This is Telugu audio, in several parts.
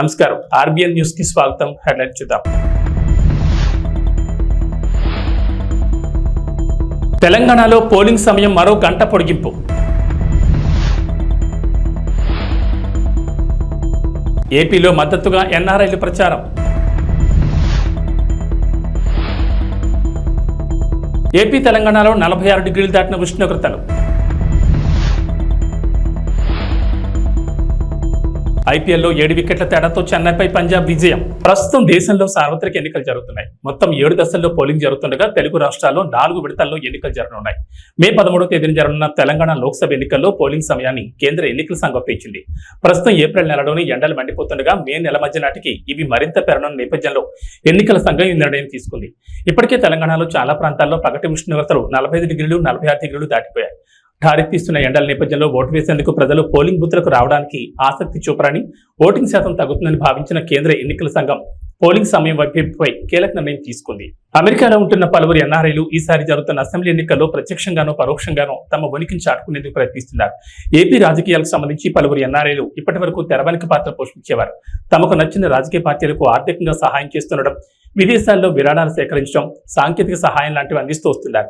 నమస్కారం ఆర్బిఎన్ న్యూస్ కి స్వాగతం. హెడ్లైన్ చూద్దాం. తెలంగాణలో పోలింగ్ సమయం మరో గంట పొడిగింపు. ఏపీలో మద్దతుగా ఎన్ఆర్ఐలు ప్రచారం. ఏపీ తెలంగాణలో 46 డిగ్రీలు దాటిన ఉష్ణోగ్రతలు. ఐపీఎల్లో 7 వికెట్ల తేడాతో చెన్నైపై పంజాబ్ విజయం. ప్రస్తుతం దేశంలో సార్వత్రిక ఎన్నికలు జరుగుతున్నాయి. మొత్తం 7 దశల్లో పోలింగ్ జరుగుతుండగా తెలుగు రాష్ట్రాల్లో 4 విడతల్లో ఎన్నికలు జరగనున్నాయి. మే 13వ తేదీన జరగనున్న తెలంగాణ లోక్సభ ఎన్నికల్లో పోలింగ్ సమయాన్ని కేంద్ర ఎన్నికల సంఘం పెంచింది. ప్రస్తుతం ఏప్రిల్ నెలలోని ఎండలు మండిపోతుండగా మే నెల మధ్య నాటికి ఇవి మరింత పెరగనున్న నేపథ్యంలో ఎన్నికల సంఘం ఈ నిర్ణయం తీసుకుంది. ఇప్పటికే తెలంగాణలో చాలా ప్రాంతాల్లో పగటి ఉష్ణోగ్రతలు 45 డిగ్రీలు 46 డిగ్రీలు దాటిపోయాయి. ఠారెత్తిస్తున్న ఎండల నేపథ్యంలో ఓటు వేసేందుకు ప్రజలు పోలింగ్ బూత్లకు రావడానికి ఆసక్తి చూపరని, ఓటింగ్ శాతం తగ్గుతుందని భావించిన కేంద్ర ఎన్నికల సంఘం పోలింగ్ సమయం వైపుపై కీలక నిర్ణయం తీసుకుంది. అమెరికాలో ఉంటున్న పలువురు ఎన్ఆర్ఐలు ఈసారి జరుగుతున్న అసెంబ్లీ ఎన్నికల్లో ప్రత్యక్షంగానో పరోక్షంగానో తమ ఉనికిని చాటుకునేందుకు ప్రయత్నిస్తున్నారు. ఏపీ రాజకీయాలకు సంబంధించి పలువురు ఎన్ఆర్ఐలు ఇప్పటి వరకు తెరవెనుక పాత్ర పోషించేవారు. తమకు నచ్చిన రాజకీయ పార్టీలకు ఆర్థికంగా సహాయం చేస్తుండడం, విదేశాల్లో విరాళాలు సేకరించడం, సాంకేతిక సహాయం లాంటివి అందిస్తూ వస్తున్నారు.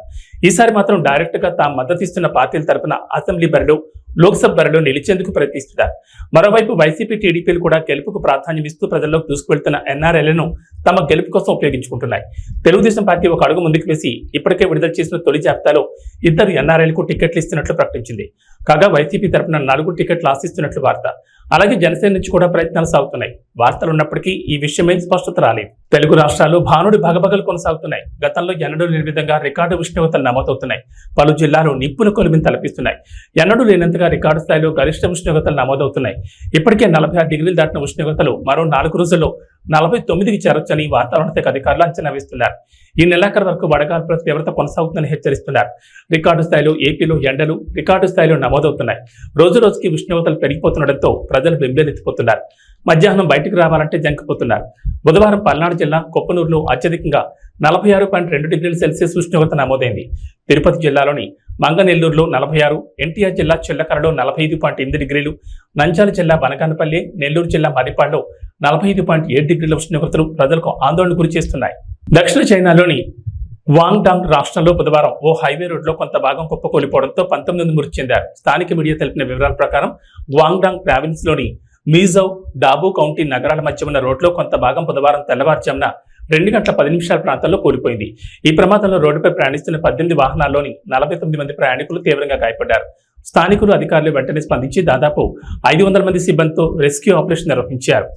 ఈసారి మాత్రం డైరెక్ట్ గా తాము మద్దతిస్తున్న పార్టీల తరపున అసెంబ్లీ బరిలో, లోక్సభ బరిలో నిలిచేందుకు ప్రయత్నిస్తున్నారు. మరోవైపు వైసీపీ, టీడీపీలు కూడా గెలుపుకు ప్రాధాన్యం ఇస్తూ ప్రజల్లోకి దూసుకువెళ్తున్న ఎన్ఆర్ఐలను తమ గెలుపు కోసం ఉపయోగించుకుంటున్నాయి. తెలుగుదేశం పార్టీ ఒక అడుగు ముందుకు వేసి ఇప్పటికే విడుదల చేసిన తొలి జాబితాలో 2 ఎన్ఆర్ఐలకు టికెట్లు ఇస్తున్నట్లు ప్రకటించింది. కాగా వైసీపీ తరపున 4 టికెట్లు ఆశిస్తున్నట్లు వార్త. అలాగే జనసేన నుంచి కూడా ప్రయత్నాలు సాగుతున్నాయి. వార్తలు ఉన్నప్పటికీ ఈ విషయమై స్పష్టత రాలేదు. తెలుగు రాష్ట్రాల్లో భానుడి భగభగలు కొనసాగుతున్నాయి. గతంలో ఎన్నడూ లేని విధంగా రికార్డు ఉష్ణోగ్రతలు నమోదవుతున్నాయి. పలు జిల్లాలు నిప్పుల కొలిమిని తలపిస్తున్నాయి. ఎన్నడూ లేనంతగా రికార్డు స్థాయిలో గరిష్ట ఉష్ణోగ్రతలు నమోదవుతున్నాయి. ఇప్పటికే 46 డిగ్రీలు దాటిన ఉష్ణోగ్రతలు మరో 4 రోజుల్లో 49కి చేరొచ్చని వాతావరణ శాఖ అధికారులు అంచనా వేస్తున్నారు. ఈ నెలాఖరు వరకు వడగాల్పుల తీవ్రత కొనసాగుతుందని హెచ్చరిస్తున్నారు. రికార్డు స్థాయిలో ఏపీలో ఎండలు రికార్డు స్థాయిలో నమోదవుతున్నాయి. రోజు రోజుకి ఉష్ణోగ్రతలు పెరిగిపోతుండటంతో ప్రజలు బెంబేలెత్తిపోతున్నారు. మధ్యాహ్నం బయటకు రావాలంటే జంకిపోతున్నారు. బుధవారం పల్నాడు జిల్లా కొప్పనూరులో అత్యధికంగా 46.2 డిగ్రీల సెల్సియస్ ఉష్ణోగ్రత నమోదైంది. తిరుపతి జిల్లాలోని మంగనెల్లూరులో 46, ఎన్టీఆర్ జిల్లా చిల్లకరలో 45.8 డిగ్రీలు, నంద్యాల జిల్లా బనగానపల్లి, నెల్లూరు జిల్లా మరిపాడులో 45.7 డిగ్రీల ఉష్ణోగ్రతలు ప్రజలకు ఆందోళన గురి చేస్తున్నాయి. దక్షిణ చైనాలోని వాంగ్డాంగ్ రాష్ట్రంలో బుధవారం ఓ హైవే రోడ్లో కొంత భాగం కుప్పకూలిపోవడంతో 19 మంది మృతి చెందారు. స్థానిక మీడియా తెలిపిన వివరాల ప్రకారం వాంగ్డాంగ్ ప్రావిన్స్ లోని మీజౌ, డాబు కౌంటీ నగరాల మధ్య ఉన్న రోడ్లో కొంత భాగం బుధవారం తెల్లవారుజామున 2 గంటల 10 నిమిషాల ప్రాంతంలో కూలిపోయింది. ఈ ప్రమాదంలో రోడ్డుపై ప్రయాణిస్తున్న 18 వాహనాల్లోని 49 మంది ప్రయాణికులు తీవ్రంగా గాయపడ్డారు. స్థానికులు, అధికారులు వెంటనే స్పందించి దాదాపు 500 మంది సిబ్బందితో రెస్క్యూ ఆపరేషన్ నిర్వహించారు.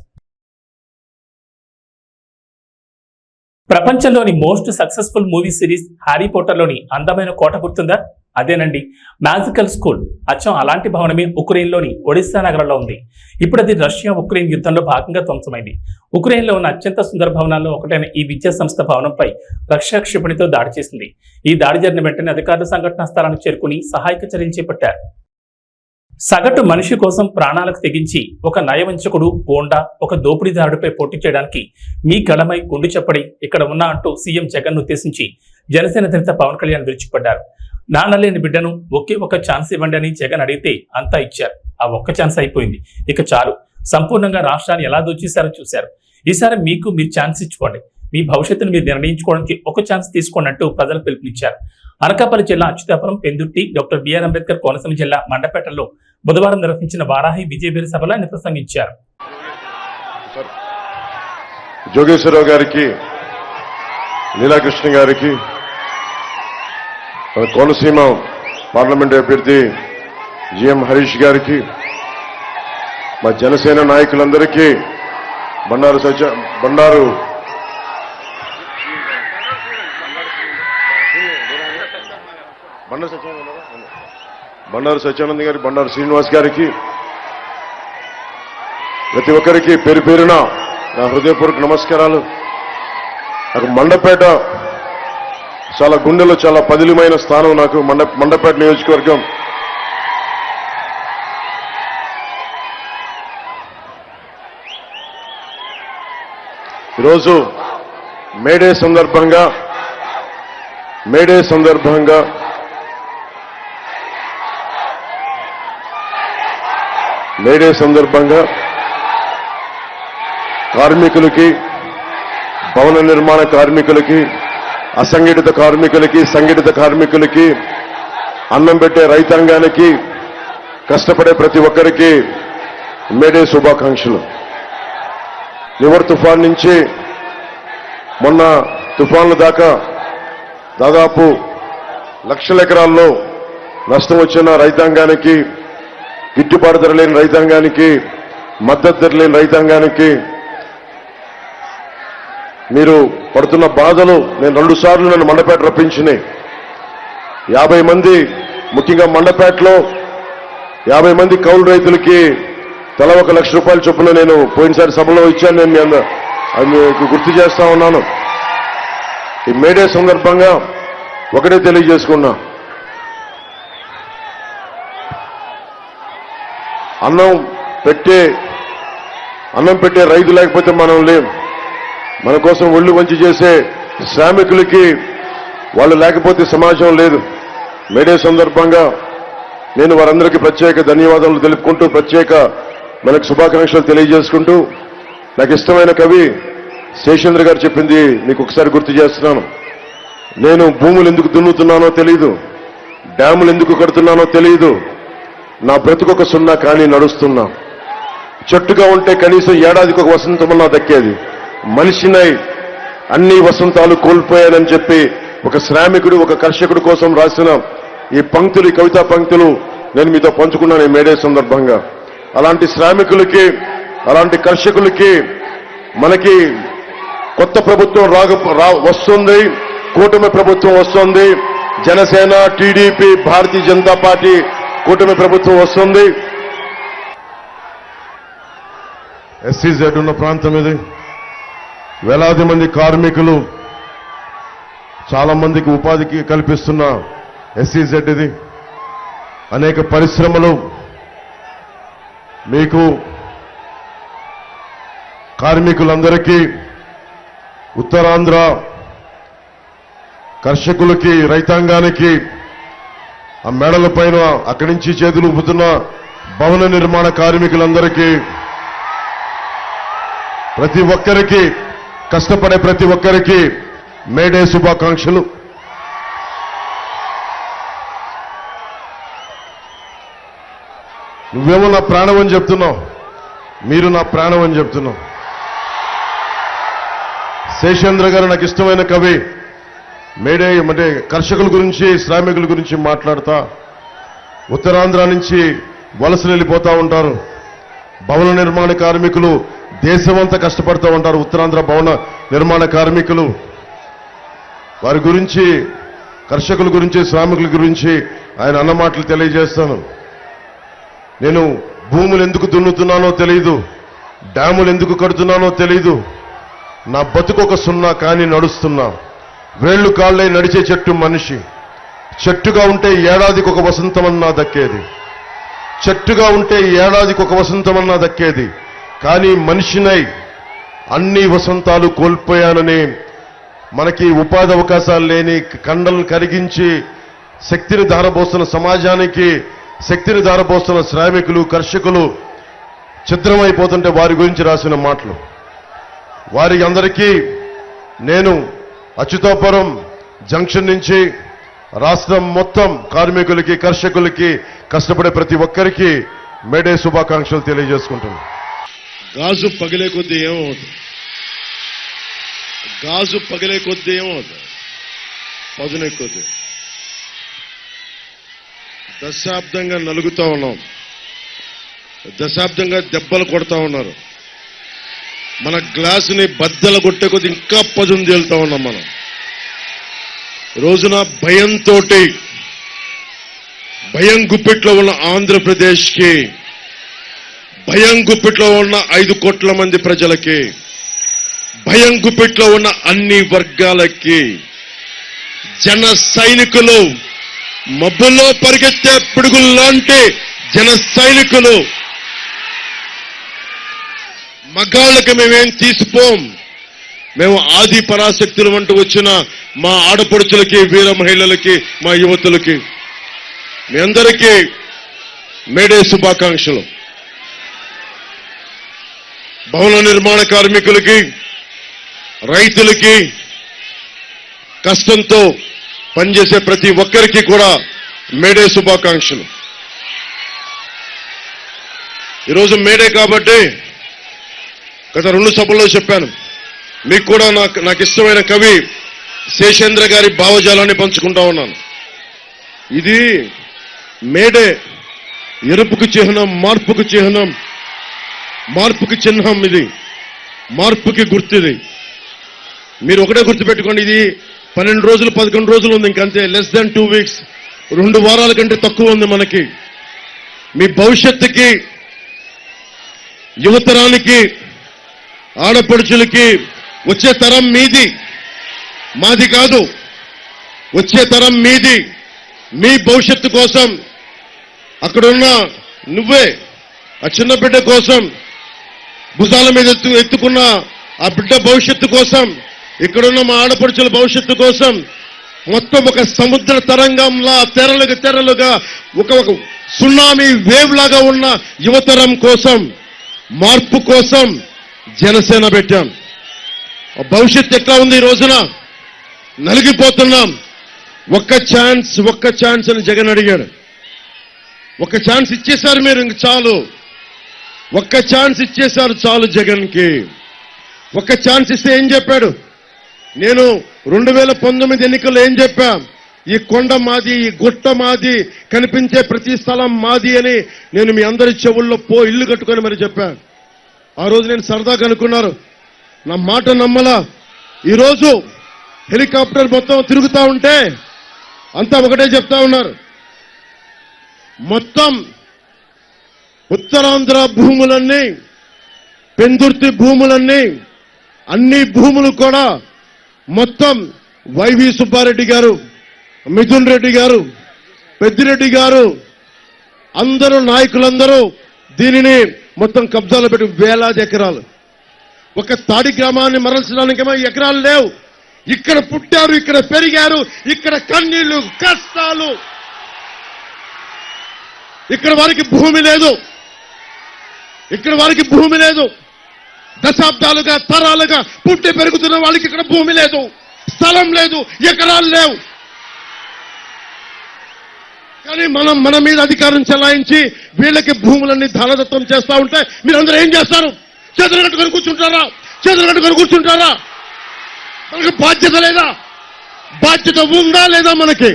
ప్రపంచంలోని most successful movie series Harry పోటర్లోని అందమైన కోట గుర్తుందా? అదేనండి, మ్యాజికల్ స్కూల్. అచ్చం అలాంటి భవనమే ఉక్రెయిన్లోని ఒడిస్సా నగరంలో ఉంది. ఇప్పుడు అది రష్యా ఉక్రెయిన్ యుద్ధంలో భాగంగా ధ్వంసమైంది. ఉక్రెయిన్లో ఉన్న అత్యంత సుందర భవనాల్లో ఒకటైన ఈ విద్యా సంస్థ భవనంపై రష్యా క్షిపణితో దాడి చేసింది. ఈ దాడి జరిగిన వెంటనే అధికారులు సంఘటనా స్థలానికి చేరుకుని సహాయక చర్యలు చేపట్టారు. సగటు మనిషి కోసం ప్రాణాలకు తెగించి ఒక నయవంచకుడు, గోండా, ఒక దోపిడీదారుడిపై పోటీ చేయడానికి మీ గళమై గుండు చెప్పడి ఇక్కడ ఉన్నా అంటూ సీఎం జగన్ ఉద్దేశించి జనసేన అధినేత పవన్ కళ్యాణ్ విరుచుకుపడ్డారు. నాన్నలేని బిడ్డను ఒకే ఒక ఛాన్స్ ఇవ్వండి అని జగన్ అడిగితే అంతా ఇచ్చారు. ఆ ఒక్క ఛాన్స్ అయిపోయింది, ఇక చాలు. సంపూర్ణంగా రాష్ట్రాన్ని ఎలా దోచేశారో చూశారు. ఈసారి మీరు ఛాన్స్ ఇచ్చుకోండి. మీ భవిష్యత్తును మీరు నిర్ణయించుకోవడానికి ఒక ఛాన్స్ తీసుకోండి అంటూ ప్రజలు పిలుపునిచ్చారు. అనకాపల్లి జిల్లా అచ్యుతాపురం, పెందుర్తి, డాక్టర్ బిఆర్ అంబేద్కర్ కోనసీమ జిల్లా మండపేటలో బుధవారం నిర్వహించిన వారాహి విజయబేరి సభలో ఆయన ప్రసంగించారు. జోగేశ్వరరావు గారికి, నీలాకృష్ణ గారికి, కోనసీమ పార్లమెంట్ అభ్యర్థి జిఎం హరీష్ గారికి, మా జనసేన నాయకులందరికీ, బండారు సత్యానంద్ గారి, బండారు శ్రీనివాస్ గారికి, ప్రతి ఒక్కరికి పేరు పేరున నా హృదయపూర్వక నమస్కారాలు. నాకు మండపేట చాలా గుండెలో చాలా పదిలమైన స్థానం. నాకు మండపేట నియోజకవర్గం ఈరోజు మేడే సందర్భంగా కార్మికులకి, భవన నిర్మాణ కార్మికులకి, అసంఘటిత కార్మికులకి, సంఘటిత కార్మికులకి, అన్నం పెట్టే రైతాంగానికి, కష్టపడే ప్రతి ఒక్కరికి మేడే శుభాకాంక్షలు. నివర్ తుఫాన్ నుంచి మొన్న తుఫాన్ల దాకా దాదాపు లక్షల ఎకరాల్లో నష్టం వచ్చిన రైతాంగానికి, గిట్టుబాటు ధర లేని రైతాంగానికి, మద్దతు ధర లేని రైతాంగానికి మీరు పడుతున్న బాధలు నేను 2 సార్లు నన్ను మండపేట రప్పించినాయి. 50 మంది, ముఖ్యంగా మండపేటలో 50 మంది కౌలు రైతులకి తల 1 లక్ష రూపాయల చొప్పున నేను పోయినసారి సభలో ఇచ్చాను. నేను అది మీకు గుర్తు చేస్తా ఉన్నాను. ఈ మేడే సందర్భంగా ఒకటే తెలియజేసుకున్నా, అన్నం పెట్టే రైతు లేకపోతే మనం లేం. మన కోసం ఒళ్ళు వంచి చేసే శ్రామికులకి వాళ్ళు లేకపోతే సమాజం లేదు. మేడే సందర్భంగా నేను వారందరికీ ప్రత్యేక ధన్యవాదాలు తెలుపుకుంటూ, ప్రత్యేక మనకు శుభాకాంక్షలు తెలియజేసుకుంటూ, నాకు ఇష్టమైన కవి శేషేంద్ర గారు చెప్పింది మీకు ఒకసారి గుర్తు చేస్తున్నాను. నేను భూములు ఎందుకు దున్నుతున్నానో తెలియదు, డ్యాములు ఎందుకు కడుతున్నానో తెలియదు, నా బ్రతుకొక సున్నా కానీ నడుస్తున్నా. చెట్టుగా ఉంటే కనీసం ఏడాదికి ఒక వసంతమన్నా దక్కేది. మనిషినై అన్ని వసంతాలు కోల్పోయానని చెప్పి ఒక శ్రామికుడు, ఒక కర్షకుడు కోసం రాసిన ఈ పంక్తులు, ఈ కవితా పంక్తులు నేను మీతో పంచుకున్నాను ఈ మేడే సందర్భంగా. అలాంటి శ్రామికులకి, అలాంటి కర్షకులకి మనకి కొత్త ప్రభుత్వం వస్తుంది, కూటమి ప్రభుత్వం వస్తుంది. జనసేన, టీడీపీ, భారతీయ జనతా పార్టీ కూటమి ప్రభుత్వం వస్తుంది. SEZ ఉన్న ప్రాంతం ఇది. వేలాది మంది కార్మికులు, చాలా మందికి ఉపాధికి కల్పిస్తున్న SEZ ఇది. అనేక పరిశ్రమలు, మీకు కార్మికులందరికీ, ఉత్తరాంధ్ర కర్షకులకి, రైతాంగానికి, ఆ మేడల పైన అక్కడి నుంచి చేతులు ఊపుతున్న భవన నిర్మాణ కార్మికులందరికీ, ప్రతి ఒక్కరికి, కష్టపడే ప్రతి ఒక్కరికి మేడే శుభాకాంక్షలు. నువ్వేమో నా ప్రాణం అని చెప్తున్నావు, మీరు నా ప్రాణం అని చెప్తున్నావు. శేషేంద్ర గారు నాకు ఇష్టమైన కవి. మేడే అంటే కర్షకుల గురించి, శ్రామికుల గురించి మాట్లాడతా, ఉత్తరాంధ్ర నుంచి వలసలు వెళ్ళిపోతా ఉంటారు. భవన నిర్మాణ కార్మికులు దేశమంతా కష్టపడుతూ ఉంటారు. ఉత్తరాంధ్ర భవన నిర్మాణ కార్మికులు, వారి గురించి, కర్షకుల గురించి, శ్రామికుల గురించి ఆయన అన్న మాటలు తెలియజేస్తాను. నేను భూములు ఎందుకు దున్నుతున్నానో తెలియదు, డ్యాములు ఎందుకు కడుతున్నానో తెలియదు, నా బతుకొక సున్నా కానీ నడుస్తున్నా. వేళ్లు కాళ్ళై నడిచే చెట్టు మనిషి. చెట్టుగా ఉంటే ఏడాదికి ఒక వసంతమన్నా దక్కేది. చెట్టుగా ఉంటే ఏడాదికి ఒక వసంతమన్నా దక్కేది. కానీ మనిషినై అన్ని వసంతాలు కోల్పోయానని, మనకి ఉపాధి అవకాశాలు లేని, కండలను కరిగించి శక్తిని ధారపోస్తున్న సమాజానికి శక్తిని ధారపోస్తున్న శ్రామికులు, కర్షకులు ఛిద్రమైపోతుంటే వారి గురించి రాసిన మాటలు. వారి అందరికీ నేను అచ్యుతాపురం జంక్షన్ నుంచి రాష్ట్రం మొత్తం కార్మికులకి, కర్షకులకి, కష్టపడే ప్రతి ఒక్కరికి మేడే శుభాకాంక్షలు తెలియజేసుకుంటున్నాను. గాజు పగిలే కొద్దీ ఏమవుతుంది? గాజు పగిలే కొద్దీ ఏమవుతుంది? పదునే కొద్దీ. దశాబ్దంగా నలుగుతా ఉన్నాం, దశాబ్దంగా దెబ్బలు కొడతా ఉన్నారు. మన గ్లాసుని బద్దలు కొట్టే కొద్దీ ఇంకా పదును తేలుతా ఉన్నాం మనం. రోజున భయంతో, భయం గుప్పిట్లో ఉన్న ఆంధ్రప్రదేశ్కి, భయం గుప్పిట్లో ఉన్న 5 కోట్ల మంది ప్రజలకి, భయం గుప్పిట్లో ఉన్న అన్ని వర్గాలకి జన సైనికులు, మబ్బుల్లో పరిగెత్తే పిడుగుల్లాంటి జన సైనికులు, మగాళ్ళకి మేమేం తీసిపోం. మేము ఆది పరాశక్తులు అంటూ వచ్చిన మా ఆడపడుచులకి, వీర మహిళలకి, మా యువతులకి మీ అందరికీ మేడే శుభాకాంక్షలు. భవన నిర్మాణ కార్మికులకి, రైతులకి, కష్టంతో పనిచేసే ప్రతి ఒక్కరికి కూడా మేడే శుభాకాంక్షలు. ఈరోజు మేడే కాబట్టి గత 2 సభల్లో చెప్పాను, మీకు కూడా నాకు ఇష్టమైన కవి శేషేంద్ర గారి భావజాలాన్ని పంచుకుంటా ఉన్నాను. ఇది మేడే ఎరుపుకు చిహ్నం, మార్పుకు చిహ్నం, మార్పుకి చిహ్నం, ఇది మార్పుకి గుర్తుది. మీరు ఒకటే గుర్తుపెట్టుకోండి, ఇది 12 రోజులు 11 రోజులు ఉంది, ఇంకంతే, లెస్ దాన్ 2 వీక్స్, 2 వారాల కంటే తక్కువ ఉంది మనకి. మీ భవిష్యత్తుకి, యువతరానికి, ఆడపడుచులకి, వచ్చే తరం మీది, మాది కాదు, వచ్చే తరం మీది. మీ భవిష్యత్తు కోసం, అక్కడున్న నువ్వే ఆ చిన్న బిడ్డ కోసం భుజాల మీద ఎత్తుకున్న ఆ బిడ్డ భవిష్యత్తు కోసం, ఇక్కడున్న మా ఆడపడుచుల భవిష్యత్తు కోసం, మొత్తం ఒక సముద్ర తరంగంలా తెరలుగా ఒక సునామీ వేవ్ లాగా ఉన్న యువతరం కోసం, మార్పు కోసం జనసేన పెట్టాం. భవిష్యత్తు ఎట్లా ఉంది? ఈ రోజున నలిగిపోతున్నాం. ఒక్క ఛాన్స్ అని జగన్ అడిగాడు. ఒక్క ఛాన్స్ ఇచ్చేశారు మీరు, ఇంక చాలు. ఒక్క ఛాన్స్ ఇచ్చేశారు చాలు జగన్కి. ఒక్క ఛాన్స్ ఇస్తే ఏం చెప్పాడు? నేను 2019 ఎన్నికల్లో ఏం చెప్పా? ఈ కొండ మాది, ఈ గుట్ట మాది, కనిపించే ప్రతి స్థలం మాది అని నేను మీ అందరి చెవుల్లో ఇల్లు కట్టుకొని మరి చెప్పాను. ఆ రోజు నేను సరదాగా అనుకున్నారు, నా మాట నమ్మలా. ఈరోజు హెలికాప్టర్ మొత్తం తిరుగుతా ఉంటే అంతా ఒకటే చెప్తా ఉన్నారు, మొత్తం ఉత్తరాంధ్ర భూములన్నీ, పెందుర్తి భూములన్నీ, అన్ని భూములు కూడా మొత్తం వైవి సుబ్బారెడ్డి గారు, మిథున్ రెడ్డి గారు, పెద్దిరెడ్డి గారు, అందరూ నాయకులందరూ దీనిని మొత్తం కబ్జాలో పెట్టి వేలాది ఎకరాలు. ఒక తాడి గ్రామాన్ని మరల్చడానికేమో ఎకరాలు లేవు. ఇక్కడ పుట్టారు, ఇక్కడ పెరిగారు, ఇక్కడ కన్నీళ్లు, కష్టాలు. ఇక్కడ వారికి భూమి లేదు, ఇక్కడ వారికి భూమి లేదు. దశాబ్దాలుగా, తరాలుగా పుట్టి పెరుగుతున్న వాళ్ళకి ఇక్కడ భూమి లేదు, స్థలం లేదు, ఎకరాలు లేవు. కానీ మన మీద అధికారం చెలాయించి వీళ్ళకి భూములన్నీ ధానదత్తం చేస్తా ఉంటే మీరందరూ ఏం చేస్తారు? చేతులు కట్టుకొని కూర్చుంటారా? చేతులు కట్టుకొని కూర్చుంటారా? మనకి బాధ్యత లేదా? బాధ్యత ఉందా లేదా మనకి?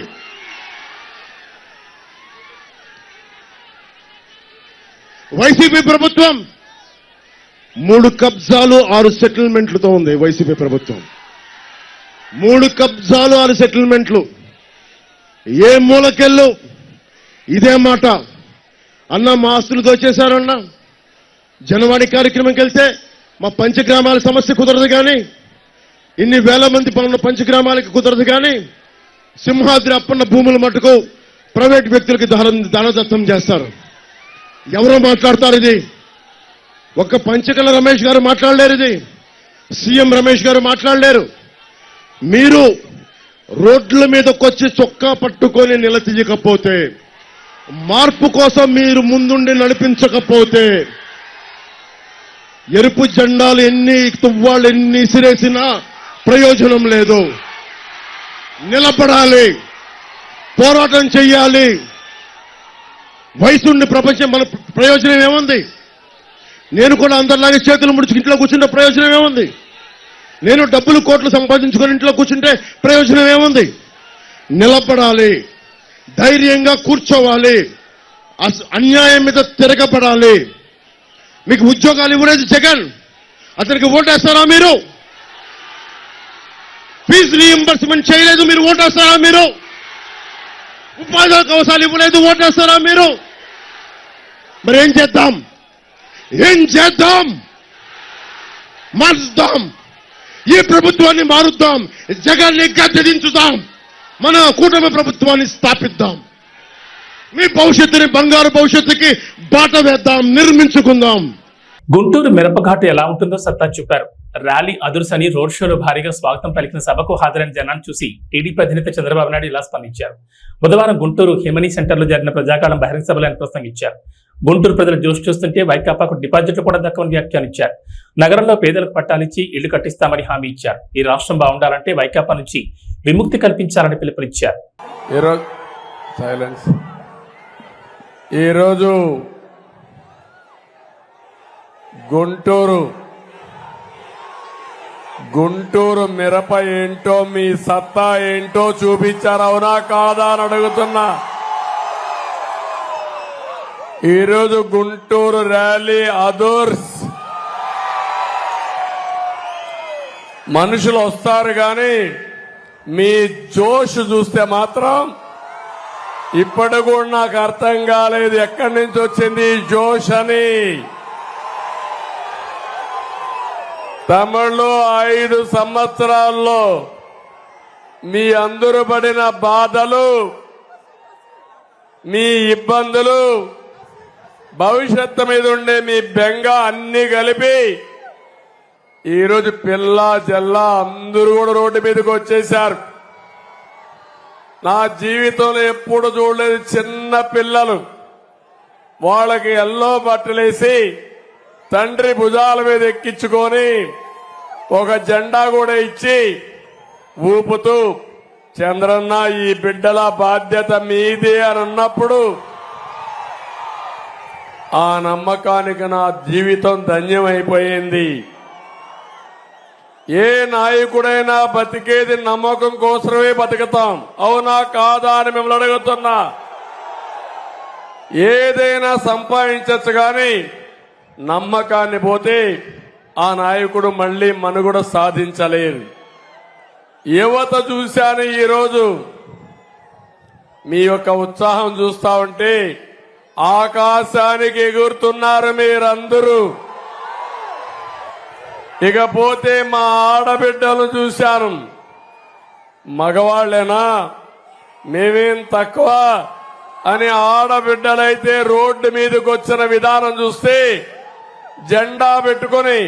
వైసీపీ ప్రభుత్వం 3 కబ్జాలు 6 సెటిల్మెంట్లతో ఉంది. వైసీపీ ప్రభుత్వం 3 కబ్జాలు 6 సెటిల్మెంట్లు. ఏ మూలకెళ్ళు ఇదే మాట, అన్న మా ఆస్తులు దోచేశారన్నా. జనవాణి కార్యక్రమంకి వెళ్తే మా పంచగ్రామాల సమస్య కుదరదు కానీ, ఇన్ని వేల మంది పనున్న పంచగ్రామాలకి కుదరదు కానీ, సింహాద్రి అప్పన్న భూముల మటుకు ప్రైవేట్ వ్యక్తులకి దానదత్తం చేస్తారు. ఎవరో మాట్లాడతారు ఇది? ఒక్క పంచకల రమేష్ గారు మాట్లాడలేరు, ఇది సీఎం రమేష్ గారు మాట్లాడలేరు. మీరు రోడ్ల మీదకొచ్చి చొక్కా పట్టుకొని నిలదీయకపోతే, మార్పు కోసం మీరు ముందుండి నడిపించకపోతే, ఎరుపు జెండాలు ఎన్ని తువ్వాళ్ళు ఎన్ని సిరేసినా ప్రయోజనం లేదు. నిలబడాలి, పోరాటం చెయ్యాలి. వయసుండి ప్రపంచం మన ప్రయోజనం ఏముంది? నేను కూడా అందరిలాగే చేతులు ముడిచి ఇంట్లో కూర్చుంటే ప్రయోజనం ఏముంది? నేను డబ్బులు కోట్లు సంపాదించుకొని ఇంట్లో కూర్చుంటే ప్రయోజనం ఏముంది? నిలబడాలి, ధైర్యంగా కూర్చోవాలి, అన్యాయం మీద తిరగబడాలి. మీకు ఉద్యోగాలు ఇవ్వలేదు జగన్, అతనికి ఓటేస్తారా మీరు? ఫీజు రీయింబర్స్మెంట్ చేయలేదు, మీరు ఓటేస్తారా మీరు? ఉపాధి అవకాశాలు ఇవ్వలేదు, ఓటేస్తారా మీరు? మరి ఏం చేద్దాం? మారుద్దాం, ఈ ప్రభుత్వాన్ని మారుద్దాం, జగన్ని గద్దెదించుదాం, మన కూటమి ప్రభుత్వాన్ని స్థాపిద్దాం. మీ భవిష్యత్తుని, బంగారు భవిష్యత్తుకి బాట వేద్దాం, నిర్మించుకుందాం. గుంటూరు మిరపఘాటు ఎలా ఉంటుందో సత్తా చూపారు. ర్యాలీ అదుర్సని రోడ్ షోలో భారీగా స్వాగతం పలికిన సభకు హాజరైన జనాన్ని చూసి టీడీపీ అధినేత చంద్రబాబు నాయుడు ఇలా స్పందించారు. బుధవారం గుంటూరు హిమనీ సెంటర్లో జరిగిన ప్రజాకాలం బహిరంగ సభలో ఆయన ప్రసంగించారు. గుంటూరు ప్రజలు జోష్ చూస్తుంటే వైకాపాకు డిపాజిట్లు కూడా దక్కవని వ్యాఖ్యానించారు. నగరంలో పేదలకు పట్టాలిచ్చి ఇళ్లు కట్టిస్తామని హామీ ఇచ్చారు. ఈ రాష్ట్రం బాగుండాలంటే వైకాపా నుంచి విముక్తి కల్పించాలని పిలుపునిచ్చారు. ఈరోజు గుంటూరు మిరప ఏంటో, మీ సత్తా ఏంటో చూపించారు, అవునా కాదా అని అడుగుతున్నా. ఈరోజు గుంటూరు ర్యాలీ అదర్స్ మనుషులు వస్తారు కానీ మీ జోష్ చూస్తే మాత్రం ఇప్పటి కూడా నాకు అర్థం కాలేదు ఎక్కడి నుంచి వచ్చింది ఈ జోష్ అని. తమిళ్లో 5 సంవత్సరాల్లో మీ అందరూ పడిన బాధలు, మీ ఇబ్బందులు, భవిష్యత్తు మీద ఉండే మీ బెంగ అన్ని కలిపి ఈరోజు పిల్ల జల్లా అందరూ కూడా రోడ్డు మీదకి వచ్చేశారు. నా జీవితంలో ఎప్పుడు చూడలేదు చిన్న పిల్లలు వాళ్ళకి ఎల్లో బట్టలేసి తండ్రి భుజాల మీద ఎక్కించుకొని ఒక జెండా కూడా ఇచ్చి ఊపుతూ చంద్రన్న ఈ బిడ్డల బాధ్యత మీదే అని అన్నప్పుడు ఆ నమ్మకానికి నా జీవితం ధన్యమైపోయింది. ఏ నాయకుడైనా బతికేది నమ్మకం కోసమే బతుకుతాం, అవునా కాదా అని మిమ్మల్ని అడుగుతున్నా. ఏదైనా సంపాదించచ్చు కానీ నమ్మకాన్ని పోతే ఆ నాయకుడు మళ్లీ మనుగడ సాధించలేరు. యువత చూశాను ఈరోజు మీ యొక్క ఉత్సాహం చూస్తా ఉంటే ఆకాశానికి ఎగురుతున్నారు మీరందరూ. ఇకపోతే మా ఆడబిడ్డలు చూశాను, మగవాళ్లేనా మేమేం తక్కువ అని ఆడబిడ్డలైతే రోడ్డు మీదకి వచ్చిన విధానం చూస్తే జెండా పెట్టుకొని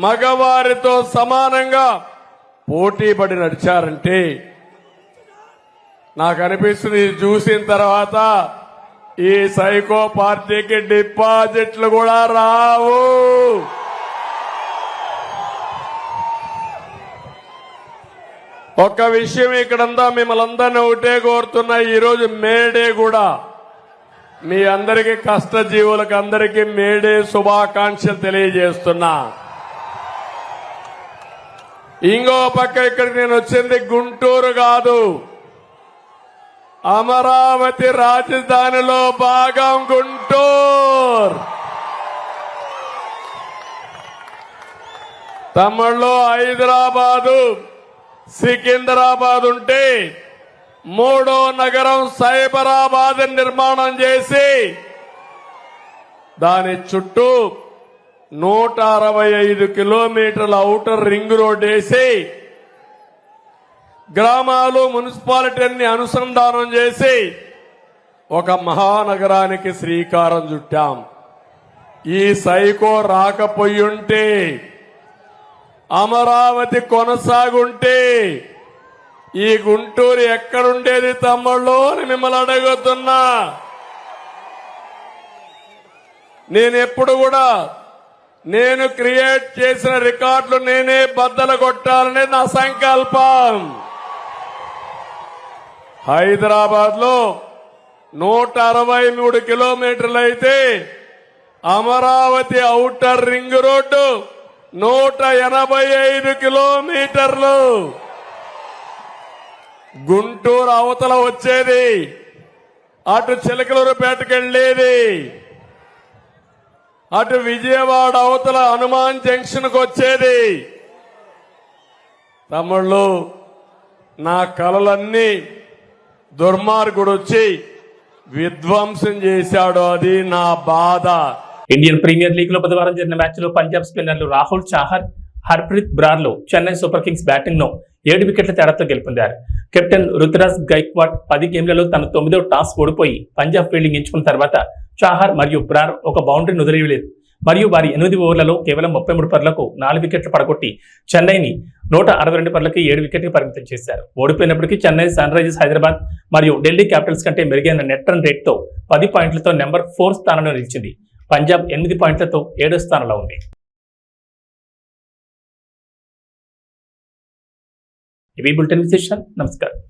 మగవారితో సమానంగా పోటీ పడి నడిచారంటే నాకు అనిపిస్తుంది చూసిన తర్వాత ఈ సైకో పార్టీకి డిపాజిట్లు కూడా రావు. ఒక్క విషయం ఇక్కడంతా మిమ్మల్ని అందరినీ ఒకటే కోరుతున్నా, ఈరోజు మేడే కూడా మీ అందరికీ కష్టజీవులకు అందరికీ మేడే శుభాకాంక్షలు తెలియజేస్తున్నా. ఇంకో పక్క ఇక్కడికి నేను వచ్చింది గుంటూరు కాదు, అమరావతి రాజధానిలో భాగం గుంటూరు. తమిళ్లో హైదరాబాదు సికింద్రాబాద్ ఉంటే 3వ నగరం సైబరాబాద్ నిర్మాణం చేసి దాని చుట్టూ 165 కిలోమీటర్ల ఔటర్ రింగ్ రోడ్ వేసి గ్రామాలు మున్సిపాలిటీని అనుసంధానం చేసి ఒక మహానగరానికి శ్రీకారం చుట్టాం. ఈ సైకో రాకపోయుంటే, అమరావతి కొనసాగుంటే ఈ గుంటూరు ఎక్కడుండేది తమ్ముళ్ళు అని మిమ్మల్ని అడుగుతున్నా. నేనెప్పుడు కూడా నేను క్రియేట్ చేసిన రికార్డులు నేనే బద్దలు కొట్టాలనే నా సంకల్పం. హైదరాబాద్ లో 163 కిలోమీటర్లు అయితే అమరావతి ఔటర్ రింగ్ రోడ్డు 185 కిలోమీటర్లు. గుంటూరు అవతల వచ్చేది, అటు చిలకలూరుపేటకి వెళ్లేది, అటు విజయవాడ అవతల హనుమాన్ జంక్షన్ కు వచ్చేది. తమ్ముళ్ళు, నా కలలన్నీ దుర్మార్గుడు వచ్చి విధ్వంసం చేశాడు, అది నా బాధ. ఇండియన్ ప్రీమియర్ లీగ్ లో బుధవారం జరిగిన మ్యాచ్ లో పంజాబ్ స్పిన్నర్లు రాహుల్ చాహర్, హర్ప్రీత్ బ్రార్లో చెన్నై సూపర్ కింగ్స్ బ్యాటింగ్ ను 7 వికెట్ల తేడాతో గెలుపొందారు. కెప్టెన్ రుతురాజ్ గైక్వాడ్ 10 గేమ్లలో తన 9వ టాస్ ఓడిపోయి పంజాబ్ ఫీల్డింగ్ ఎంచుకున్న తర్వాత చాహర్ మరియు బ్రార్ ఒక బౌండరీని వదిలివేయలేదు. మరియు వారి 8 ఓవర్లలో కేవలం 33 పరులకు 4 వికెట్లు పడగొట్టి చెన్నైని 162 పరులకి 7 వికెట్కి పరిమితం చేశారు. ఓడిపోయినప్పటికీ చెన్నై సన్ రైజర్స్ హైదరాబాద్ మరియు ఢిల్లీ క్యాపిటల్స్ కంటే మెరుగైన నెట్ రన్ రేట్తో 10 పాయింట్లతో నెంబర్ 4 స్థానంలో నిలిచింది. పంజాబ్ 8 పాయింట్లతో 7వ స్థానంలో ఉంది. ఇవి బులెటిన్ విశేషాలు. నమస్కారం.